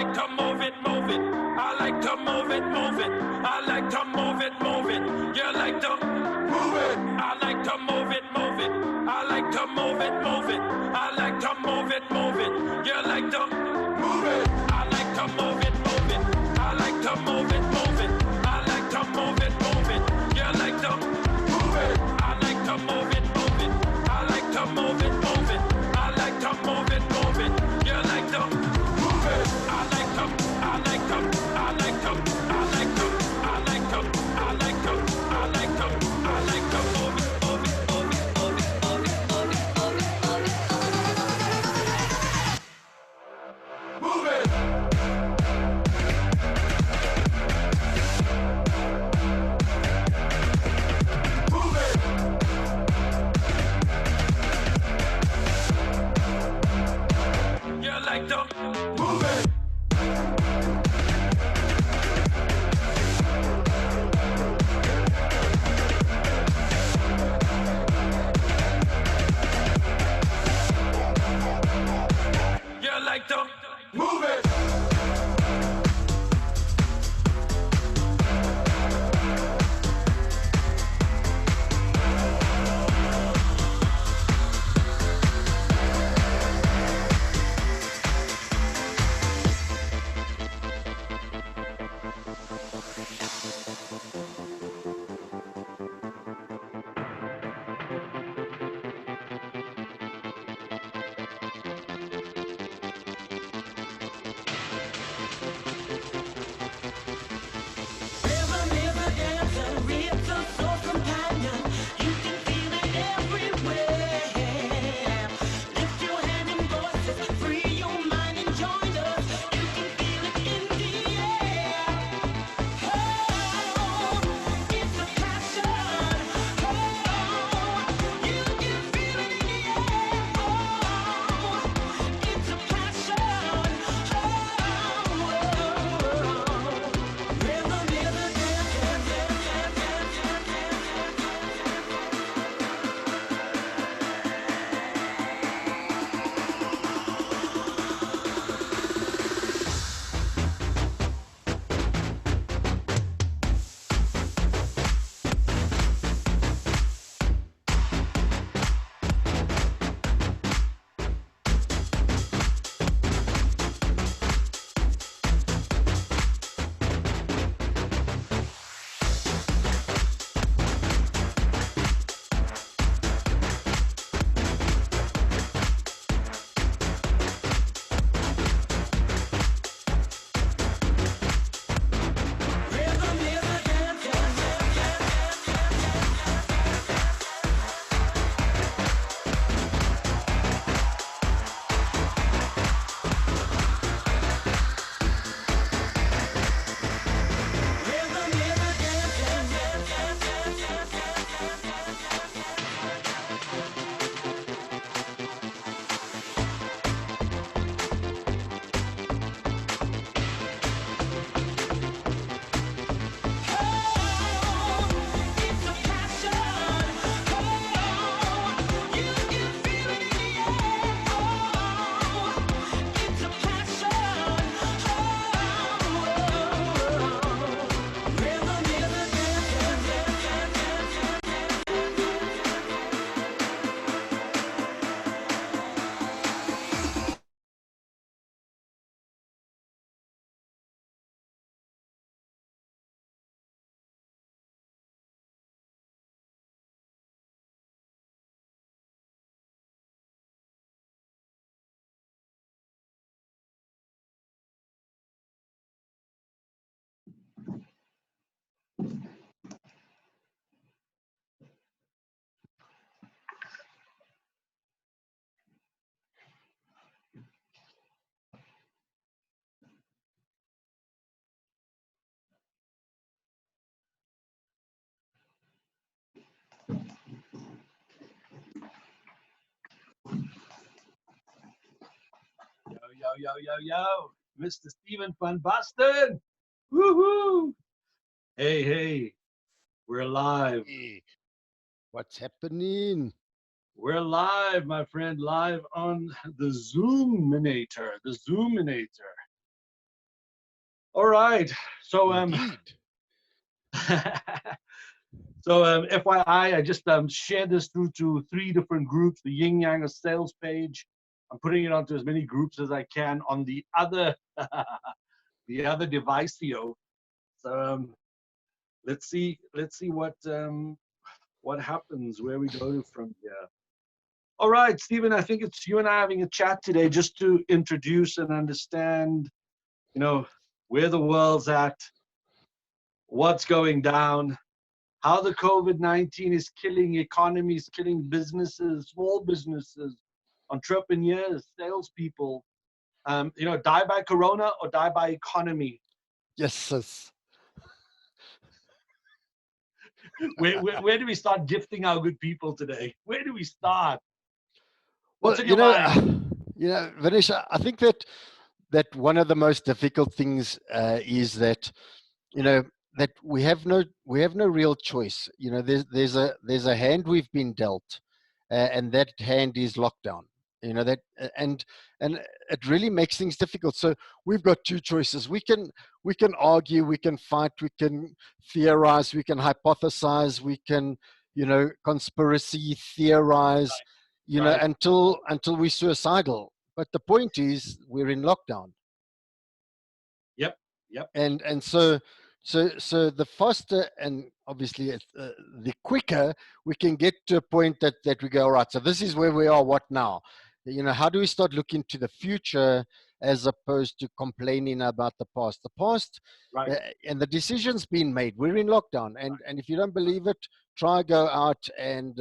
like to move it, move it. I like to move it, move it. I like to move it, move it. You like to move it. I like to move it, move it. I like to move it, move it. I like to move it, move it. You like to move it. I like to move it, move it. I like to move it, move it. I like to move it, move it. You like to move it. I like to move it, move it. I like to move it, move it. I like to move it, move it. You like to move it. I like to, I like to, I like to, I like to, I like to, I like to, I like to, I like to move it, move it, move it, move it, move it, move it, move it, move it, move it. Move it. You like to move it. You like to move it. Rhythm is a dancer, it's a soul companion. You can feel it everywhere. Lift your hand and voices, free your mind and join us. You can feel it in the air. Oh, it's a passion. Oh, you can feel it in the air. Oh, it's a passion. Oh, rhythm is a Yo, Mr. Steven van Basten. Woohoo! Hey, we're live. Hey, what's happening? We're live, my friend, live on the Zoominator. All right. So Indeed. so FYI, I just shared this through to 3 different groups. The YinYang of Sales page. I'm putting it onto as many groups as I can on the other the other device here. So let's see what happens, where we go from here. All right, Stephen, I think it's you and I having a chat today just to introduce and understand, where the world's at, what's going down, how the COVID-19 is killing economies, killing businesses, small businesses, entrepreneurs, salespeople. Die by corona or die by economy. Yes, sis. Where do we start gifting our good people today? Where do we start? What's Well, in your mind? Vinesh, I think that one of the most difficult things is that you know that we have no real choice. There's a hand we've been dealt, and that hand is lockdown. And it really makes things difficult. So we've got two choices. We can argue, we can fight, we can theorize, we can hypothesize, we can conspiracy theorize, Right. until we're suicidal. But the point is, we're in lockdown. Yep. Yep. And so the faster, and obviously the quicker we can get to a point that we go, all right, so this is where we are, what now? How do we start looking to the future as opposed to complaining about the past? The past, Right. and the decision's been made. We're in lockdown, and if you don't believe it, try go out and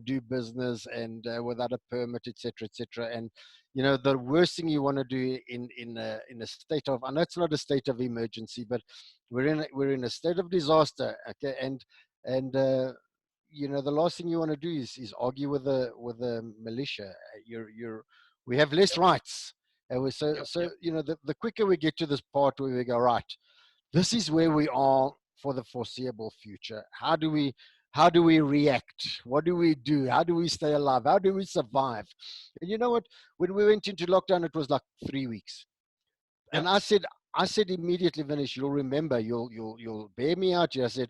do business and without a permit, etc., etc. And the worst thing you want to do in a state of, I know it's not a state of emergency, but we're in a state of disaster. Okay, and the last thing you want to do is argue with a militia. We have less rights, and we so Yep. so Yep. the quicker we get to this part where we go, right, this is where we are for the foreseeable future. How do we react? What do we do? How do we stay alive? How do we survive? And you know what? When we went into lockdown, it was like 3 weeks. And Yep. I said immediately, Vinesh, you'll remember, you'll bear me out here. I said,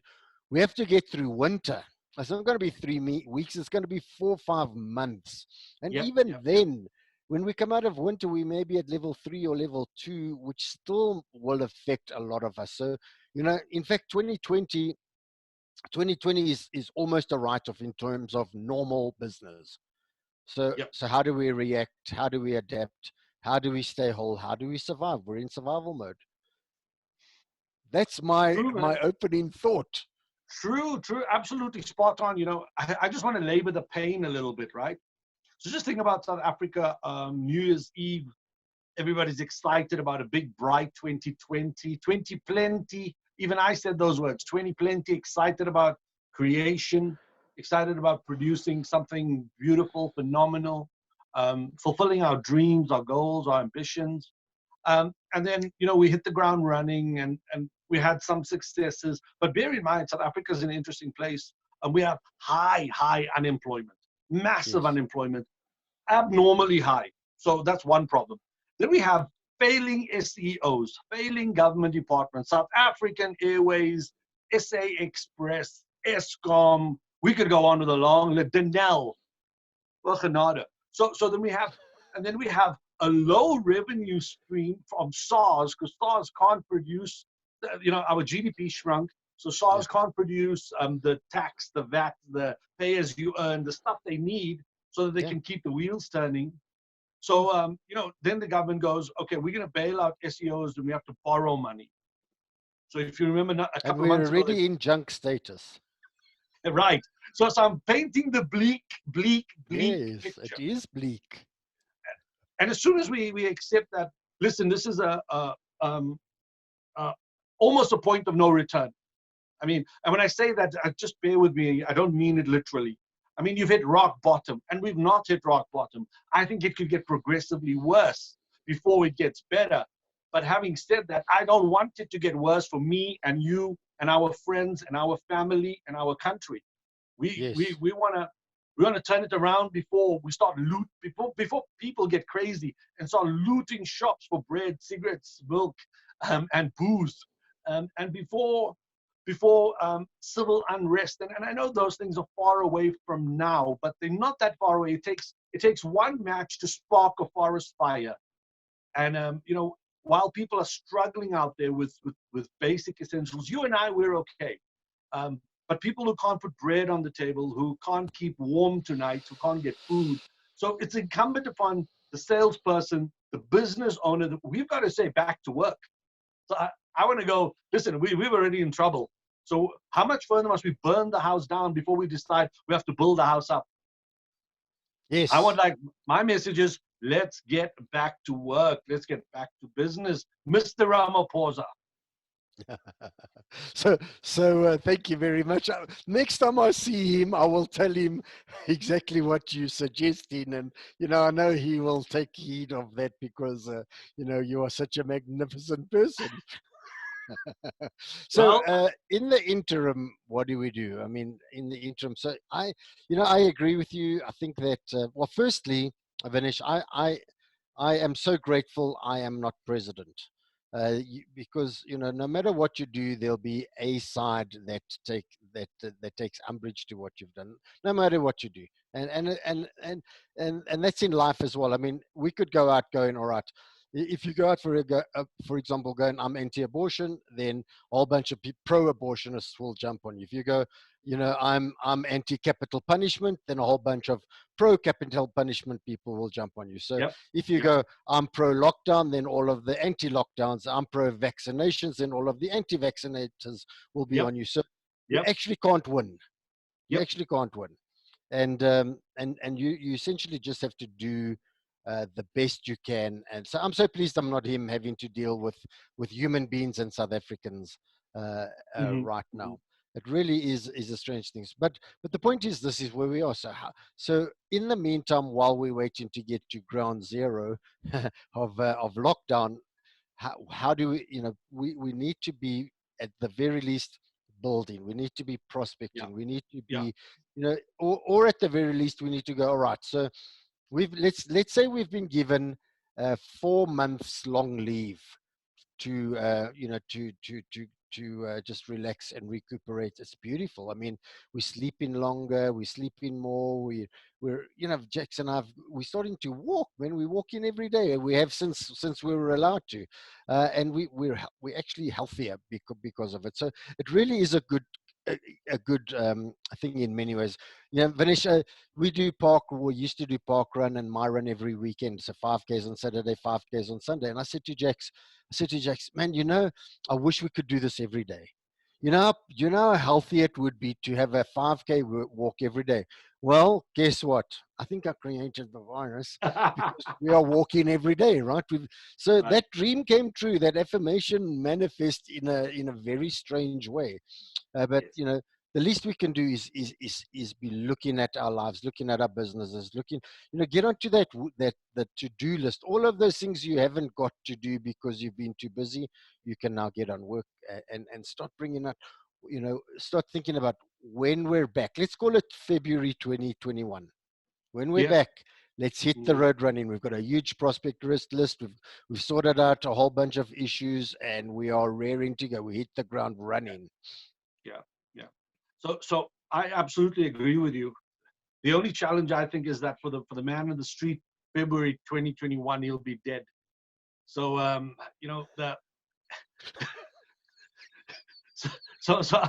we have to get through winter. It's not going to be 3 weeks. It's going to be 4 or 5 months. And Yep. even Yep. Yep. then, when we come out of winter, we may be at level 3 or level 2, which still will affect a lot of us. So, in fact, 2020 is almost a write-off in terms of normal business. So, Yep. so how do we react? How do we adapt? How do we stay whole? How do we survive? We're in survival mode. That's my True, man. my opening thought. True. True. Absolutely spot on. I just want to labor the pain a little bit, right? So just think about South Africa. New Year's Eve, everybody's excited about a big, bright 2020, 20 plenty. Even I said those words, 20 plenty, excited about creation, excited about producing something beautiful, phenomenal, fulfilling our dreams, our goals, our ambitions. And then, we hit the ground running and we had some successes. But bear in mind, South Africa is an interesting place. And we have high unemployment, massive Yes. unemployment, abnormally high. So that's one problem. Then we have failing SEOs, failing government departments, South African Airways, SA Express, Eskom. We could go on with a long list. Denel, Genade. So then we have a low revenue stream from SARS because SARS can't produce. Our GDP shrunk, so Yeah. SARS can't produce the tax, the VAT, the pay as you earn, the stuff they need so that they Yeah. can keep the wheels turning. So, then the government goes, okay, we're going to bail out SEOs and we have to borrow money. So if you remember a And couple of we're months ago, already in junk status. right. So I'm painting the bleak Yes, it picture. is bleak. And as soon as we accept that, listen, this is um, almost a point of no return. I mean, and when I say that, just bear with me. I don't mean it literally. I mean, you've hit rock bottom, and we've not hit rock bottom. I think it could get progressively worse before it gets better. But having said that, I don't want it to get worse for me and you and our friends and our family and our country. We we Yes. we want to we want to turn it around before we start before people get crazy and start looting shops for bread, cigarettes, milk, and booze, and before civil unrest. And I know those things are far away from now, but they're not that far away. It takes one match to spark a forest fire. And while people are struggling out there with basic essentials, you and I, we're okay. But people who can't put bread on the table, who can't keep warm tonight, who can't get food. So it's incumbent upon the salesperson, the business owner, that we've got to say back to work. So I want to go, listen, we were already in trouble. So how much further must we burn the house down before we decide we have to build the house up? I want, Yes. like, my message is, let's get back to work. Let's get back to business, Mr. Ramaphosa. So thank you very much. Next time I see him, I will tell him exactly what you're suggesting, and I know he will take heed of that, because you are such a magnificent person. So Well, in the interim, what do we do? I mean, in the interim, so I agree with you. I think that well, firstly, Vinesh, I am so grateful I am not president, because no matter what you do, there'll be a side that takes umbrage to what you've done, no matter what you do, and that's in life as well. I mean, we could go out going, all right. If you go out for example, going, I'm anti-abortion, then a whole bunch of pro-abortionists will jump on you. If you go, I'm anti-capital punishment, then a whole bunch of pro-capital punishment people will jump on you. So yep, if you yep, go, I'm pro-lockdown, then all of the anti-lockdowns. I'm pro-vaccinations, then all of the anti-vaccinators will be yep, on you. So you yep, actually can't win. You yep. actually can't win, and you essentially just have to do the best you can. And so I'm so pleased I'm not him, having to deal with human beings and South Africans Hmm. right Hmm. now. It really is a strange thing. But the point is, this is where we are. So in the meantime, while we're waiting to get to ground zero of lockdown, how do we, we need to be, at the very least, building. We need to be Yeah, prospecting. We need to yeah, be, or at the very least, we need to go, all right, so let's say we've been given 4 months long leave to just relax and recuperate. It's beautiful. I mean, we're sleeping longer, we're sleeping more. We're Jackson and we're starting to walk. Man, we walk in every day. We have since we were allowed to, and we're actually healthier because of it. So it really is a good thing in many ways. Vanisha, we used to do park run and my run every weekend. So 5Ks on Saturday, 5Ks on Sunday. And I said to Jax, man, I wish we could do this every day. How healthy it would be to have a 5K walk every day. Well, guess what? I think I created the virus, because we are walking every day, right? So right. that dream came true. That affirmation manifests in a very strange way. But Yes. the least we can do is be looking at our lives, looking at our businesses, get onto that to-do list. All of those things you haven't got to do because you've been too busy, you can now get on work, and start bringing up, start thinking about when we're back. Let's call it February 2021. When we're Yeah. back, let's hit the Mhm. road running. We've got a huge prospect list. We've sorted out a whole bunch of issues, and we are raring to go. We hit the ground running. Yeah, yeah. So I absolutely agree with you. The only challenge, I think, is that for the man in the street, February 2021, he'll be dead. So the so so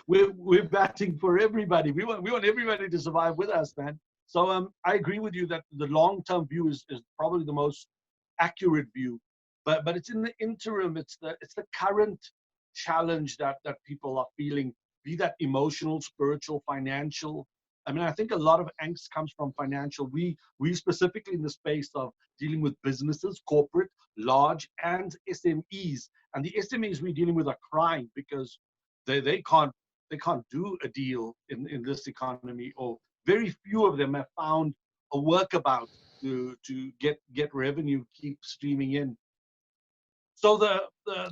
we're batting for everybody. We want everybody to survive with us, man. So I agree with you that the long term view is probably the most accurate view, but it's in the interim. It's the current challenge that people are feeling, be that emotional, spiritual, financial. I mean, I think a lot of angst comes from financial. We specifically in the space of dealing with businesses, corporate, large, and SMEs. And the SMEs we're dealing with are crying because they can't do a deal in this economy, or very few of them have found a workabout to get revenue, keep streaming in. So the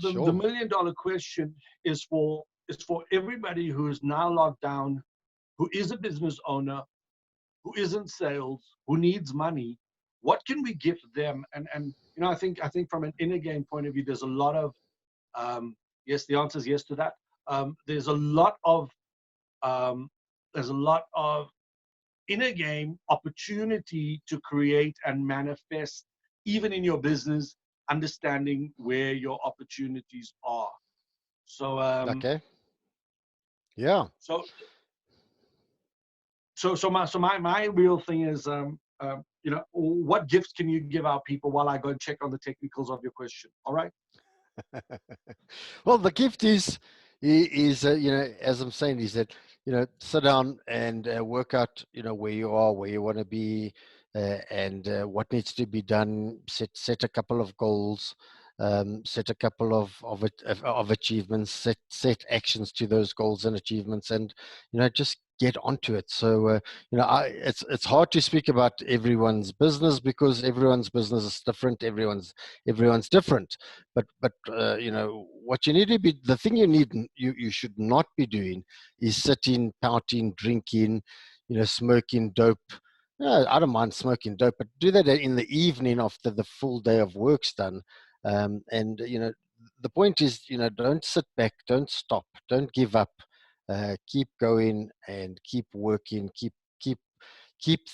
Sure. $1 million question is for everybody who is now locked down, who is a business owner, who is in sales, who needs money. what can we give them? And I think from an inner game point of view, there's a lot of yes, the answer is yes to that. There's a lot of um, inner game opportunity to create and manifest, even in your business, understanding where your opportunities are. So Okay. Yeah. so my real thing is what gifts can you give our people while I go and check on the technicals of your question? All right. Well, the gift is as I'm saying, is that sit down and work out where you are, where you want to be, and what needs to be done. Set a couple of goals, set a couple of achievements, set actions to those goals and achievements, and just get onto it. So it's hard to speak about everyone's business because everyone's business is different. Everyone's different. But what you need to be, the thing you should not be doing is sitting, pouting, drinking, smoking dope. I don't mind smoking dope, but do that in the evening after the full day of work's done. And the point is, don't sit back, don't stop, don't give up. Keep going and keep working. Keep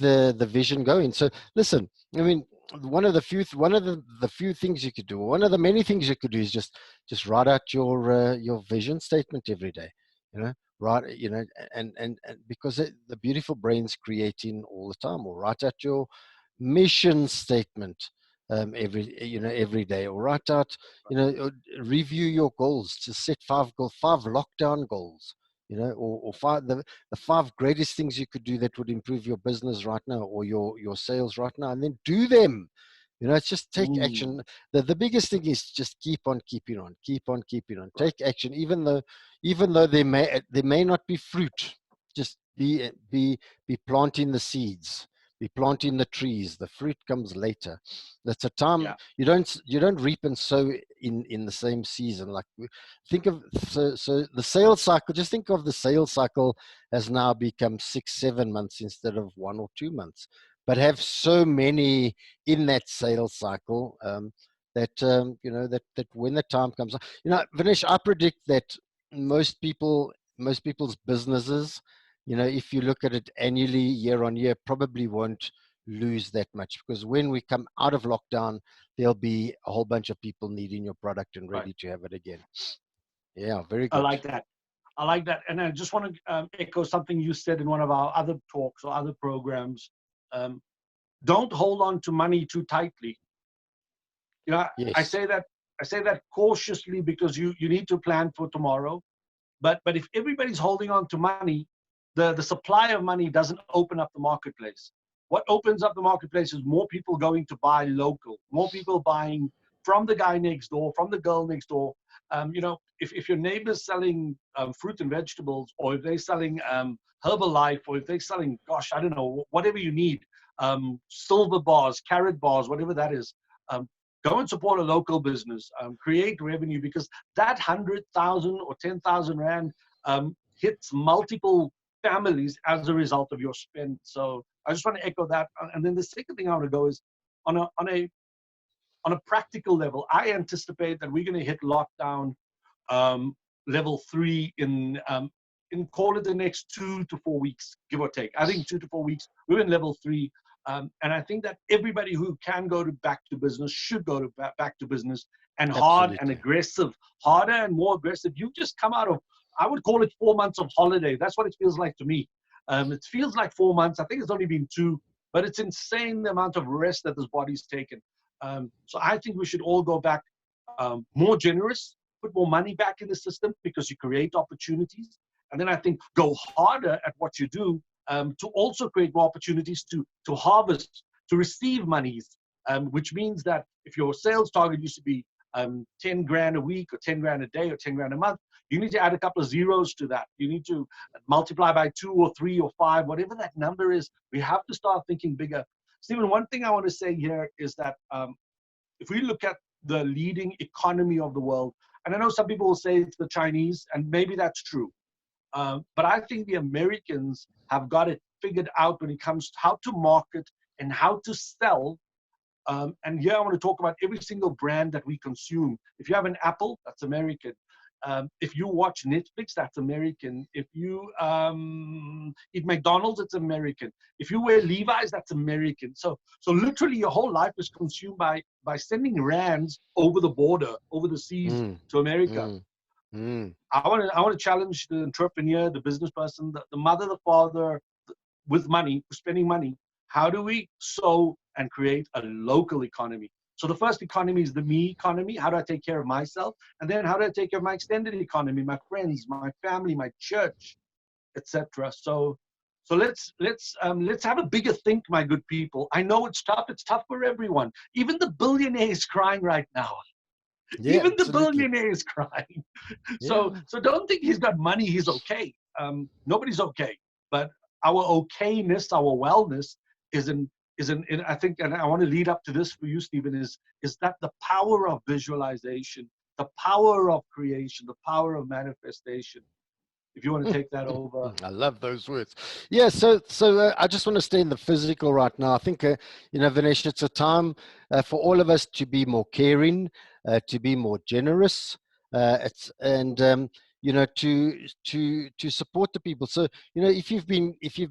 the vision going. So listen, I mean, one of the few things you could do, one of the many things you could do is just write out your vision statement every day. Write, and because the beautiful brain's creating all the time. Or write out your mission statement every day, or write out, review your goals. Just set five lockdown goals, or the five greatest things you could do that would improve your business right now, or your sales right now, and then do them. It's just take Mm, action. The biggest thing is just keep on keeping on, keep on keeping on. right. Take action, even though there may not be fruit. Just be planting the seeds, be planting the trees. The fruit comes later. That's a time Yeah. you don't reap and sow in the same season. Like, think of, so the sales cycle. Just think of the sales cycle has now become 6-7 months instead of 1 or 2 months, but have so many in that sales cycle, that when the time comes, Vinesh, I predict that most people's businesses, if you look at it annually, year on year, probably won't lose that much, because when we come out of lockdown, there'll be a whole bunch of people needing your product and Right. ready to have it again. Yeah, very I good. like that. I like that. And I just want to echo something you said in one of our other talks or other programs. Um, don't hold on to money too tightly. You know, I Yes, say that I say that cautiously, because you need to plan for tomorrow. But if everybody's holding on to money, the supply of money doesn't open up the marketplace. What opens up the marketplace is more people going to buy local, more people buying from the guy next door, from the girl next door. If your neighbor's selling fruit and vegetables, or if they're selling Herbalife, or if they're selling, gosh, I don't know, whatever you need, silver bars, carrot bars, whatever that is, um, go and support a local business, create revenue, because that 100,000 or 10,000 rand hits multiple families as a result of your spend. So I just want to echo that. And then the second thing I want to go is on a practical level. I anticipate that we're going to hit lockdown um, level 3 in call it the next 2 to 4 weeks, give or take. I think 2 to 4 weeks. We're in level 3. And I think that everybody who can go back to business should go to back to business, and hard and absolutely. aggressive, harder and more aggressive. You just come out of, I would call it 4 months of holiday. That's what it feels like to me. It feels like 4 months. I think it's only been 2, but it's insane the amount of rest that this body's taken. So I think we should all go back more generous, put more money back in the system, because you create opportunities. And then I think go harder at what you do, to also create more opportunities to harvest, to receive monies, which means that if your sales target used to be 10 grand a week, or 10 grand a day, or 10 grand a month, you need to add a couple of zeros to that. You need to multiply by 2 or 3 or 5, whatever that number is. We have to start thinking bigger. Stephen, one thing I want to say here is that if we look at the leading economy of the world, and I know some people will say it's the Chinese, and maybe that's true. But I think the Americans have got it figured out when it comes to how to market and how to sell And here I want to talk about every single brand that we consume. If you have an Apple, that's American. If you watch Netflix, that's American. If you eat McDonald's, it's American. If you wear Levi's, that's American. So literally your whole life is consumed by sending rands over the border, over the seas Mm, to America. mm, mm. I want to challenge the entrepreneur, the business person, the mother, the father, with money, spending money. How do we sow and create a local economy? So the first economy is the me economy. How do I take care of myself? And then how do I take care of my extended economy, my friends, my family, my church, etc. So let's have a bigger think, my good people. I know it's tough. It's tough for everyone. Even the billionaire is crying right now. Yeah, Even the absolutely. billionaire is crying. So Yeah. don't think he's got money, he's okay. Nobody's okay. But our okayness, our wellness is in I think, and I want to lead up to this for you, Stephen, is that the power of visualization, the power of creation, the power of manifestation. If you want to take that over. I love those words. Yeah, I just want to stay in the physical right now. I think, Vinesh, it's a time for all of us to be more caring, to be more generous, it's and to support the people. So if you've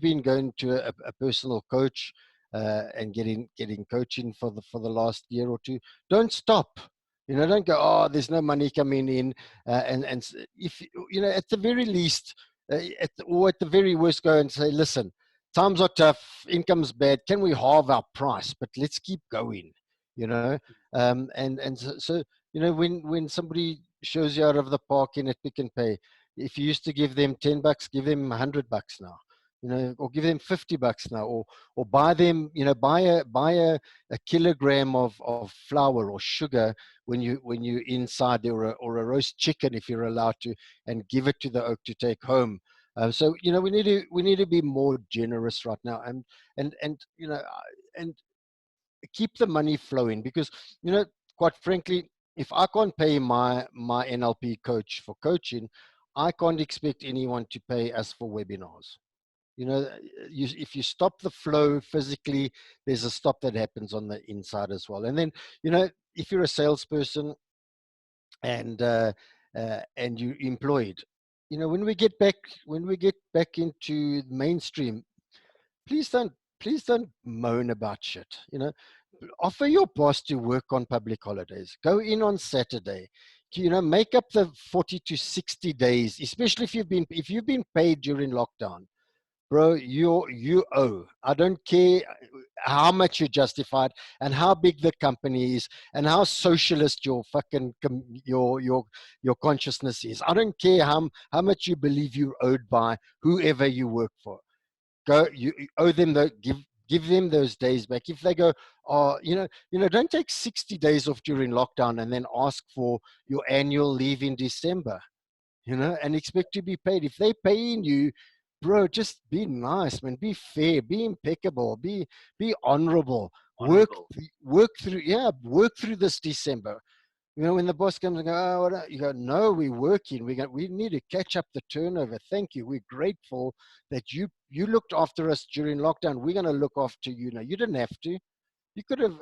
been going to a personal coach and getting coaching for the last year or two, don't stop. Don't go. Oh, there's no money coming in, if at the very least or at the very worst, go and say, listen, times are tough, income's bad. Can we halve our price? But let's keep going, you know. When somebody shows you out of the park in at Pick and Pay, if you used to give them $10, give them $100 now. Or give them $50 now, or buy them, buy a kilogram of flour or sugar when you inside, or a roast chicken if you're allowed to, and give it to the oak to take home. So we need to be more generous right now, and keep the money flowing, because quite frankly, if I can't pay my NLP coach for coaching, I can't expect anyone to pay us for webinars. If you stop the flow physically, there's a stop that happens on the inside as well. And then if you're a salesperson and you employed, when we get back into mainstream, please don't moan about shit. Offer your boss to work on public holidays. Go in on Saturday. Make up the 40 to 60 days, especially if you've been paid during lockdown. Bro, you owe. I don't care how much you justified and how big the company is and how socialist your fucking your consciousness is. I don't care how much you believe you're owed by whoever you work for. You owe them give them those days back. If they go, oh, don't take 60 days off during lockdown and then ask for your annual leave in December, and expect to be paid. If they paying you, bro, just be nice, man. Be fair, be impeccable, be honorable. Work Honorable. work through work through this December. When the boss comes and go, oh, you go, no, we're working. We need to catch up the turnover. Thank you. We're grateful that you looked after us during lockdown. We're going to look after you now. You didn't have to. You could have,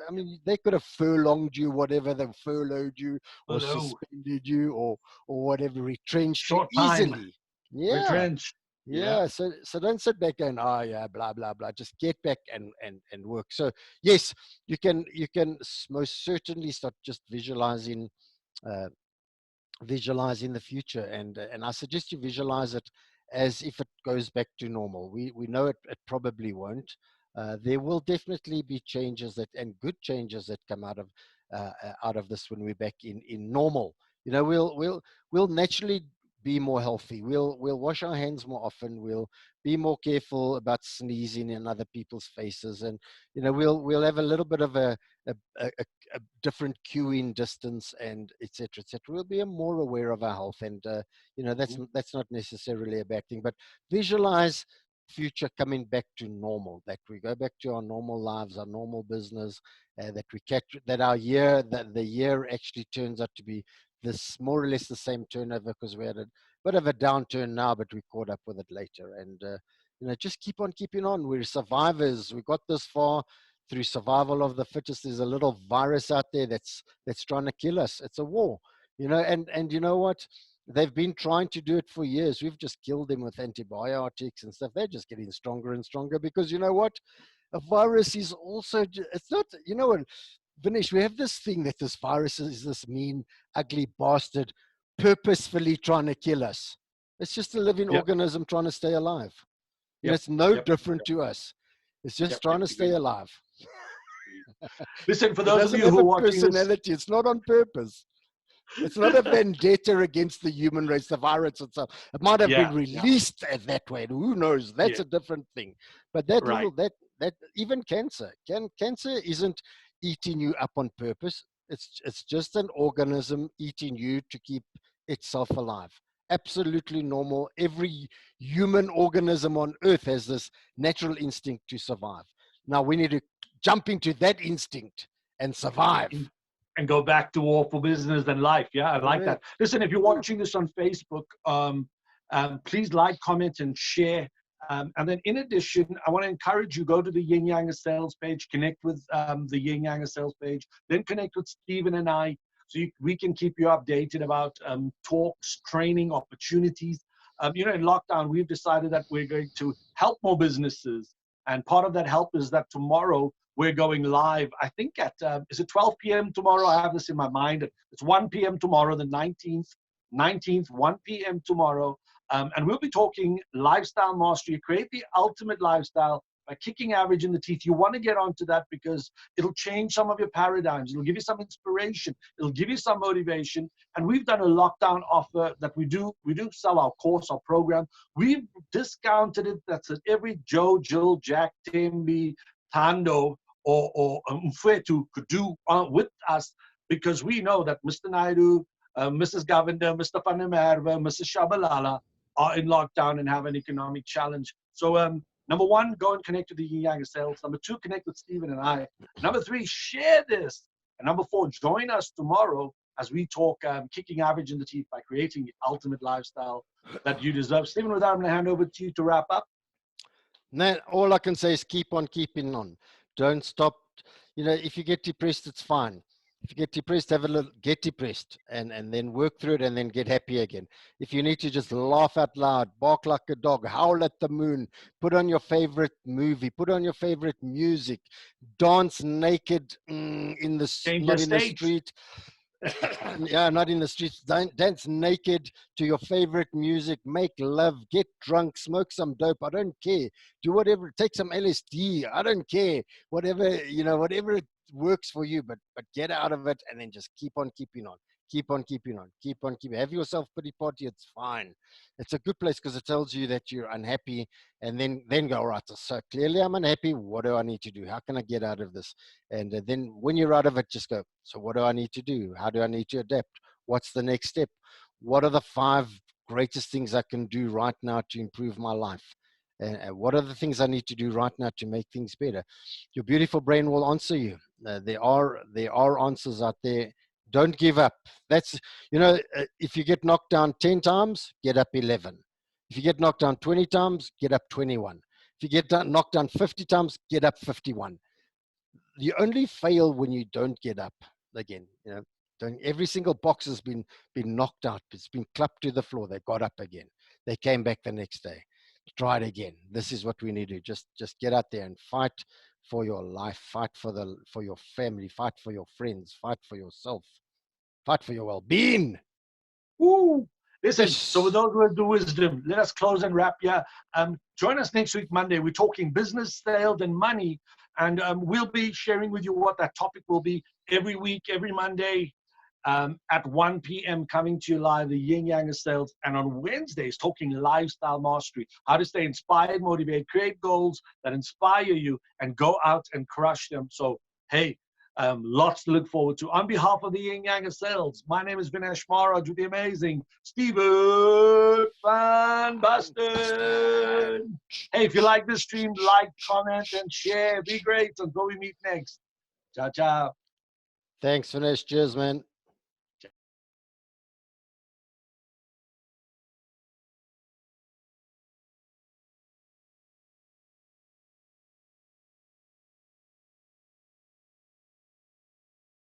they could have furlonged you, whatever, they furloughed you or Hello. suspended you or whatever, retrenched you Short time. easily. Yeah. Retrench. Yeah. Yeah, so don't sit back and yeah, blah blah blah. Just get back and work. So yes, you can most certainly start just uh, visualizing the future, and I suggest you visualize it as if it goes back to normal. We know it probably won't. There will definitely be changes and good changes that come out of this when we're back in normal. We'll naturally be more healthy. We'll wash our hands more often. We'll be more careful about sneezing in other people's faces, and we'll have a little bit of a, a, a different queuing distance, and etc. etc. We'll be more aware of our health, and Mhm. that's not necessarily a bad thing. But visualize future coming back to normal, that we go back to our normal lives, our normal business, that we catch that that the year actually turns out to be this more or less the same turnover, because we had a bit of a downturn now, but we caught up with it later. And just keep on keeping on. We're survivors. We got this far. through survival of the fittest. There's a little virus out there that's trying to kill us. It's a war, you know, and you know what? They've been trying to do it for years. We've just killed them with antibiotics and stuff. They're just getting stronger and stronger because you know what? A virus is also, it's not, you know what, Vinesh, we have this thing that this virus is this mean, ugly bastard purposefully trying to kill us. It's just a living Yep. organism trying to stay alive. And Yep. it's no Yep. different to us. It's just Yep. trying to Agreed. stay alive. Listen, for It those of doesn't you have who are a watching this, personality. It's not on purpose. It's not a vendetta against the human race, the virus itself. It might have been released that way. Who knows? That's a different thing. But that Right. little, that even cancer, cancer isn't eating you up on purpose. It's just an organism eating you to keep itself alive. Absolutely normal. Every human organism on earth has this natural instinct to survive. Now we need to jump into that instinct and survive. And go back to war for business and life. Yeah, I like that. Correct. Listen, if you're watching this on Facebook, please like, comment, and share. And then in addition, I want to encourage you, go to the YinYang of Sales page, connect with the YinYang of Sales page, then connect with Stephen and I, so we can keep you updated about talks, training, opportunities. You know, in lockdown, we've decided that we're going to help more businesses. And part of that help is that tomorrow we're going live, I think at, is it 12 p.m. tomorrow? I have this in my mind. It's 1 p.m. tomorrow, the 19th, 1 p.m. tomorrow. And we'll be talking lifestyle mastery, create the ultimate lifestyle by kicking average in the teeth. You want to get onto that because it'll change some of your paradigms. It'll give you some inspiration. It'll give you some motivation. And we've done a lockdown offer that we do sell our course, our program. We've discounted it. That's at every Joe, Jill, Jack, Timby, Tando, or Mfwetu could do with us, because we know that Mr. Naidu, Mrs. Governor, Mr. Panamerva, Mrs. Shabalala are in lockdown and have an economic challenge. So number one, go and connect to the YinYang of Sales. Number two, connect with Stephen and I. Number three, share this. And number four, join us tomorrow as we talk kicking average in the teeth by creating the ultimate lifestyle that you deserve. Stephen, with that, I'm going to hand over to you to wrap up. Now, all I can say is keep on keeping on. Don't stop. You know, if you get depressed, it's fine. If you get depressed, get depressed and then work through it and then get happy again. If you need to, just laugh out loud, bark like a dog, howl at the moon, put on your favorite movie, put on your favorite music, dance naked in the street. Yeah, not in the streets. Dance naked to your favorite music, make love, get drunk, smoke some dope. I don't care. Do whatever, take some LSD. I don't care. Whatever, you know, whatever works for you, but get out of it and then just keep on keeping on. Keep on keeping on. Keep on keeping. Have yourself pity party. It's fine. It's a good place because it tells you that you're unhappy, and then go, right, so clearly I'm unhappy. What do I need to do? How can I get out of this? And then when you're out of it, just go, so what do I need to do? How do I need to adapt? What's the next step? What are the 5 greatest things I can do right now to improve my life? And what are the things I need to do right now to make things better? Your beautiful brain will answer you. There are answers out there. Don't give up. That's, you know, if you get knocked down 10 times, get up 11. If you get knocked down 20 times, get up 21. If you get knocked down 50 times, get up 51. You only fail when you don't get up again. You know, every single box has been knocked out. It's been clapped to the floor. They got up again. They came back the next day. Try it again. This is what we need to do. Just get out there and fight for your life, fight for your family, fight for your friends, fight for yourself, fight for your well-being. Woo! Listen, so with those words of wisdom, let us close and wrap here. Join us next week, Monday. We're talking business, sales, and money. And we'll be sharing with you what that topic will be every week, every Monday at 1 p.m. coming to you live, the YinYang of Sales. And on Wednesdays, talking lifestyle mastery, how to stay inspired, motivated, create goals that inspire you and go out and crush them. So, hey, lots to look forward to. On behalf of the YinYang of Sales, my name is Vinesh, Maharaj with the amazing Stephen Van Basten. Hey, if you like this stream, like, comment, and share. Be great until we meet next. Ciao, ciao. Thanks, Vinesh. Cheers, man.